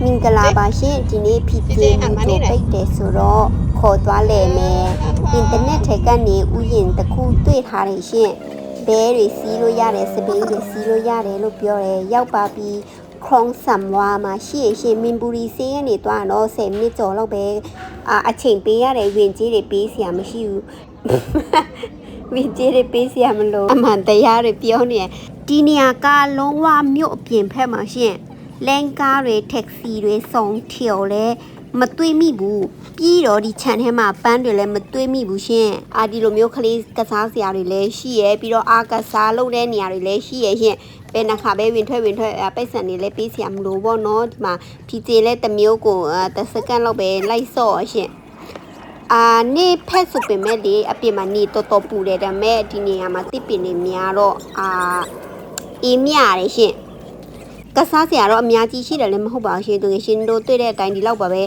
မင်္ဂလာပါရှင်ဒီနေ့ PJ လူတို့ပိတ်တယ်ဆိုတော့ခေါ်သွားလဲမယ်အင်တာနက်ထဲကနေဥယျာဉ်တစ်ခုတွေ့ထားတယ်ရှင်ဘဲတွေစီးလို့ရတယ်စပိန်တွေစီးလို့ရတယ်လို့ပြောတယ်ရောက်ပါပြီခေါင်းဆမ်ဝါမှာရှိရရှင်မင်ဘူရီဆေးရနေသွားတော့10မိနစ်ကျော်လောက်ပဲအချိန်ပေးရတယ်ဝင်ကြီးတွေပေးစရာမရှိဘူးဝင်ကြီးတွေပေးစရာမလိုအမှန်တရားတွေပြောနေဒီနေရာကလုံးဝမြို့အပြင်ဖက်မှာရှင်လန်ကားတွေတက္ကစီတွေစုံထျော်လဲမတွေ့မိဘူးပြီးတော့ဒီခြံထဲမှာပန်းတွေလည်းမတွေ့မိဘူးရှင်ဒီလိုမျိုးကလေးကစားစရာတွေလည်းရှိရဲပြီးတော့အားကစားလုပ်တဲ့နေရာတွေလည်းရှိရဲရှင်ဘယ်နှခါပဲဝင်ထွက်ပိတ်ဆန်နေလဲပေးစရာမလိုဘောနော်ဒီမှာဖြီကျေလဲတစ်မျိုးကိုတစ်စက္ကန့်လောက်ပဲလိုက်ဆော့ရှင်နေဖက်ဆိုပေမဲ့လေအပြင်မှာနေတော်ပူတယ်ဒါပေမဲ့ဒီနေရာမှာတစ်ပင်နေများတော့အေးမြရတယ်ရှင်ကစားစရာတော့အများကြီးရှိတယ်လည်းမဟုတ်ပါဘူးရှင်သူငယ်ရှင်တို့တွေ့တဲ့အတိုင်းဒီလောက်ပါပဲ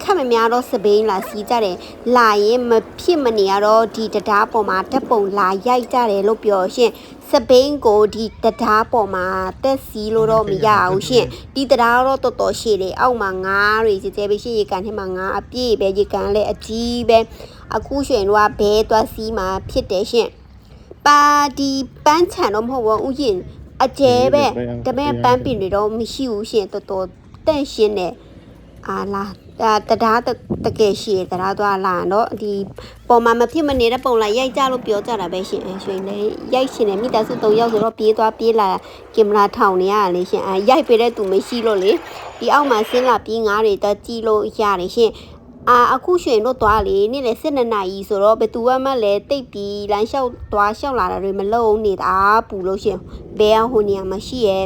ခက်မများတော့စပိန်လာစီးကြတယ်လာရင်မဖြစ်မနေရတော့ဒီတရားပေါ်မှာဓာတ်ပုံလာရိုက်ကြတယ်လို့ပြောရှင်စပိန်ကိုဒီတရားပေါ်မှာတက်စီလို့တော့မရဘူးရှင်ဒီတရားတော့တော်တော်ရှည်တယ်အောက်မှာငါးတွေကျဲပဲရှိရေကန်ထဲမှာငါးအပြည့်ပဲရေကန်လည်းအကြီးပဲအခုရွှေတို့ကဘဲသွားစီးမှာဖြစ်တယ်ရှင်ပါဒီပန်းချံတော့မဟုတ်ဘူးဥယျာဉ်အကျဲပဲဒါပေမဲ့ပန်းပင်တွေတော့မရှိဘူးရှင်တော်တော်တန့်ရှင်းတယ်လာတရားတကယ်ရှိတရားသွားလာတော့ဒီပေါ်မှာမဖြစ်မနေတဲ့ပုံလိုက်ရိုက်ကြလို့ပြောကြတာပဲရှင်ရွှေလည်းရိုက်ရှင်တယ်မိသားစု3ယောက်ဆိုတော့ပြေးသွားပြေးလာကင်မရာထောင်နေရတယ်လေရှင်ရိုက်ပေးတဲ့သူမရှိလို့လေဒီအောက်မှာဆင်းလာပြီးငါးတွေတော့ကြည့်လို့ရတယ်ရှင်အခုရွှေတို့သွားလေနေ့လေ12နာရီဆိုတော့ဘယ်သူမှလည်းတိတ်ပြီးလမ်းလျှောက်သွားလျှောက်လာတာတွေမလုပ်နေတာပူလို့ရှင်ဘဲဟိုနေရာမှာရှိရဲ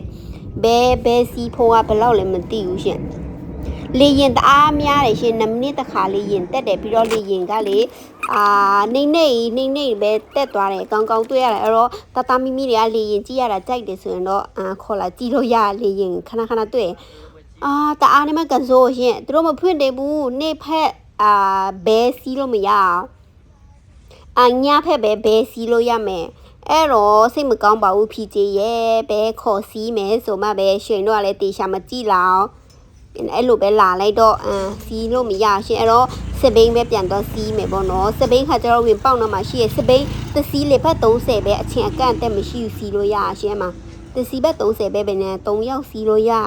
ဘဲစီဖိုးကဘယ်လောက်လဲမသိဘူးရှင်လေရင်တအားများတယ်ရှင်2မိနစ်တခါလေရင်တက်တယ်ပြီးတော့လေရင်ကလေနေပဲတက်သွားတယ်ကောင်းကောင်းတွေ့ရတယ်အဲ့တော့တမီမီတွေကလေရင်ကြည့်ရတာကြိုက်တယ်ဆိုရင်တော့ခေါ်လာကြည့်လို့ရလေရင်ခဏတွေ့တအားနဲ့မကန်စိုးရှင်သူတို့မဖွင့်တယ်ဘူးနေဖက်ဘဲစီးလို့မရညဖက်ဘဲစီးလို့ရမယ်အဲ့တော့စိတ်မကောင်းပါဘူးဖြီးကြီးရဲ့ဘဲခေါ်စီးမယ်ဆိုမှပဲရှင်တို့ကလည်းတေချာမကြည့်လောက်အဲ့လိုပဲလာလိုက်တော့စီးလို့မရရှင်အဲ့တော့စပိန်ပဲပြန်တော့စီးမယ်ပေါ့နော်စပိန်ခါကျတော့ဝင်ပေါက်တော့မှရှိရစပိန်သစီးလေဘက်30ပဲအချင်းအကန့်တက်မရှိဘူးစီးလို့ရရှင်မှာသစီးဘက်30ပဲပဲနဲ့3ယောက်စီးလို့ရဒါ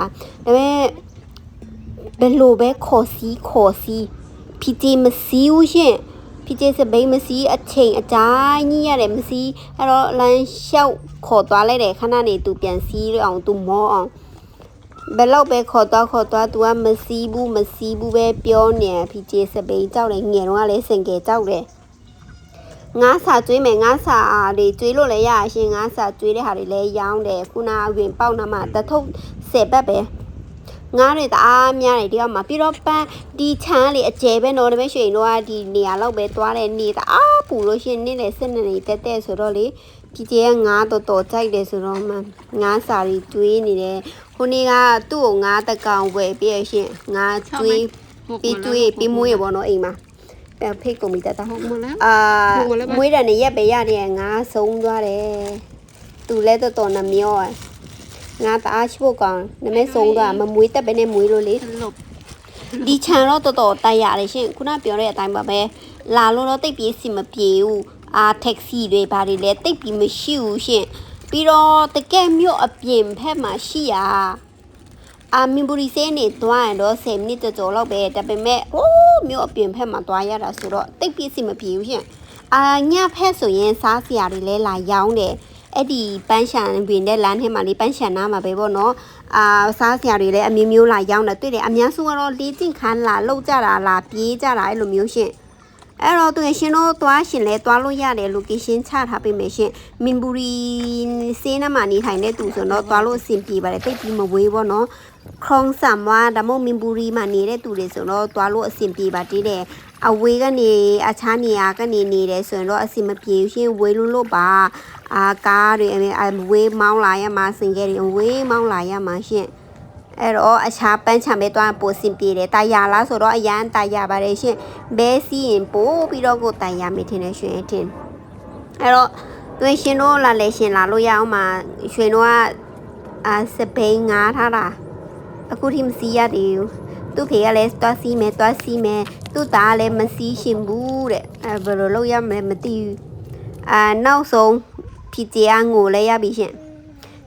ပေမဲ့ဘယ်လိုပဲခေါ်စီးဖြီးကြီးမစီးဘူးရှင်ဖြီးကြီးစပိန်မစီးအချိန်အတိုင်းကြီးရတယ်မစီးအဲ့တော့လမ်းလျှောက်ခေါ်သွားလိုက်တယ်ခဏနေသူပြန်စီးအောင်သူမောအောင်ဘယ်လောက်ပဲခေါ်သွားသူကမစီးဘူးပဲပြောနေဖြီးကြီးစပိန်ကြောက်တယ်ငယ်တော့ကလည်းစင်ကယ်ကြောက်တယ်ငါးစာကျွေးမယ်ငါးစာတွေကျွေးလို့လည်းရရှင်ငါးစာကျွေးတဲ့ဟာတွေလည်းရောင်းတယ်ခုနဝင်ပေါက်နာမှာတထုပ်10ဘက်ပဲငါးတွေတအားများတယ်ဒီအောက်မှာပြီးတော့ပန်းဒီချမ်းလေးအကျဲပဲတော့ဒါပေမဲ့ရွှေတို့ကဒီနေရာလောက်ပဲသွားတယ်နေတအားပူလို့ရှင်နေ့လေ12နေတက်ဆိုတော့လေဒီကျဲငါးတော်ကြိုက်တယ်ဆိုတော့မှငါးစာတွေကျွေးနေတယ်ခုနေ့ကသူ့ကိုငါးတကောင်ဝယ်ပြည့်ရှင်ငါးကျွေးပြီးမွေးရပေါ့နော်အိမ်မှာဖိတ်ကုန်ပြီတတဟုတ်မလားမွေးတယ်နေရက်ပဲရတယ်ငါးဆုံးသွားတယ်သူလည်းတော်နှမျောငါတအားရှိဖို့ကောင်းနမဲဆုံးတော့မမွေးတက်ပဲနဲ့မွေးလို့လေဒီခြံတော့တော်တိုက်ရတယ်ရှင်ခုနပြောတဲ့အတိုင်းပါပဲလာလို့တော့တိတ်ပြေးစီမပြေဘူးတက္ကစီတွေဘာတွေလဲတိတ်ပြီးမရှိဘူးရှင်ပြီးတော့တကယ်မြို့အပြင်ဖက်မှာရှိရမင်ဘူရီဆေးနေသွားရင်တော့10မိနစ်ကျော်လောက်ပဲဒါပေမဲ့မြို့အပြင်ဖက်မှာသွားရတာဆိုတော့တိတ်ပြေးစီမပြေဘူးရှင်ညဖက်ဆိုရင်စားစရာတွေလဲလာရောင်းတယ်အဲ့ဒီပန်းရှံဝင်တဲ့လမ်းထဲမှာလေးပန်းရှံနားမှာပဲပေါ့နော်စားစရာတွေလည်းအမျိုးမျိုးလာရောင်းတာတွေ့တယ်အများစုကတော့လေးကျင်ခန်းလာလောက်ကြတာလာပြေးကြတာအဲ့လိုမျိုးရှင်အဲ့တော့သူရှင်တို့သွားရှင်လဲသွားလို့ရတယ် location ချထားပေးမယ်ရှင်မင်ဘူရီစေးနားမှာနေထိုင်တဲ့သူဆိုတော့သွားလို့အဆင်ပြေပါတယ်တိတ်ပြီးမဝေးပေါ့နော်ခေါင်းဆမ်ဝါဒါမှမဟုတ်မင်ဘူရီမှာနေတဲ့သူတွေဆိုတော့သွားလို့အဆင်ပြေပါသေးတယ်အဝေးကနေအခြားနေရာကနေနေတယ်ဆိုရင်တော့အဆင်မပြေရှင်ဝေးလို့ပါကားတွေဝေးမောင်းလာရမှာစင်ကဲတွေဝေးမောင်းလာရမှာရှင်အဲ့တော့အခြားပန်းချံပဲသွားပို့စင်ပြေတယ်တာယာလားဆိုတော့အရန်တာယာပါတယ်ရှင်ဘဲစီရင်ပို့ပြီးတော့ကိုတာယာမိထင်တယ်ရှင်ထင်အဲ့တော့သူရှင်တို့လာလေရှင်လာလို့ရအောင်မှာရွှေတို့ကစပိန်ငါထားတာ အခုထိမစီးရသေးဘူးသူ့ဖေကလည်းတွားစီးမယ်သူ့သားလည်းမစီးရှင်ဘူးတဲ့ဘယ်လိုလုပ်ရမလဲမသိဘူးနောက်ဆုံးဖြစ်ကြငိုလဲရပြီရှင်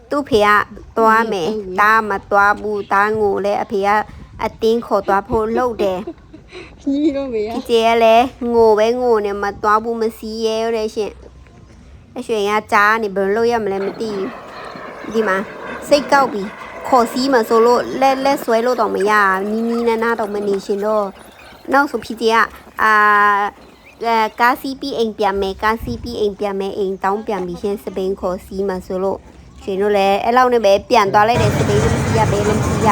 သူ့ဖေကတွားမယ်တားမတွားဘူးတားငိုလဲအဖေကအတင်းခေါ်တွားဖို့လုပ်တယ် ကြီးတော့မေးရ ဖြစ်ကြလည်းငိုပဲငိုနေမတွားဘူးမစီးရဲတဲ့ရှင်အရွှေကကြားနေဘယ်လိုလုပ်ရမလဲမသိဘူးဒီမှာစိတ်ကောက်ပြီးခေါ်စီးမှာဆိုလို့လက်ဆွဲလို့တော့မရနီးနားတော့မနေရှင်တော့နောက်ဆိုဖြစ်ကြကားစီးပြီးအိမ်ပြန်မယ်ကားစီးပြီးအိမ်ပြန်မယ်အိမ်တောင်းပြန်ပြီးရှင်စပိန်ခေါ်စီးမှာဆိုလို့ရှင်တို့လည်းအဲ့လောက်နဲ့ပဲပြန်သွားလိုက်တယ်စပိန်လုံးစီးရပဲလုံးစီးရ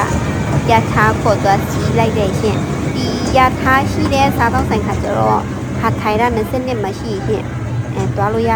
ရထားခေါ်သွားစီးလိုက်တယ်ရှင်ဒီရထားရှိတဲ့စားတော့ဆိုင်ခါကျတော့ဟာထိုင်ရ20နှစ်မှရှိရှင်သွားလို့ရ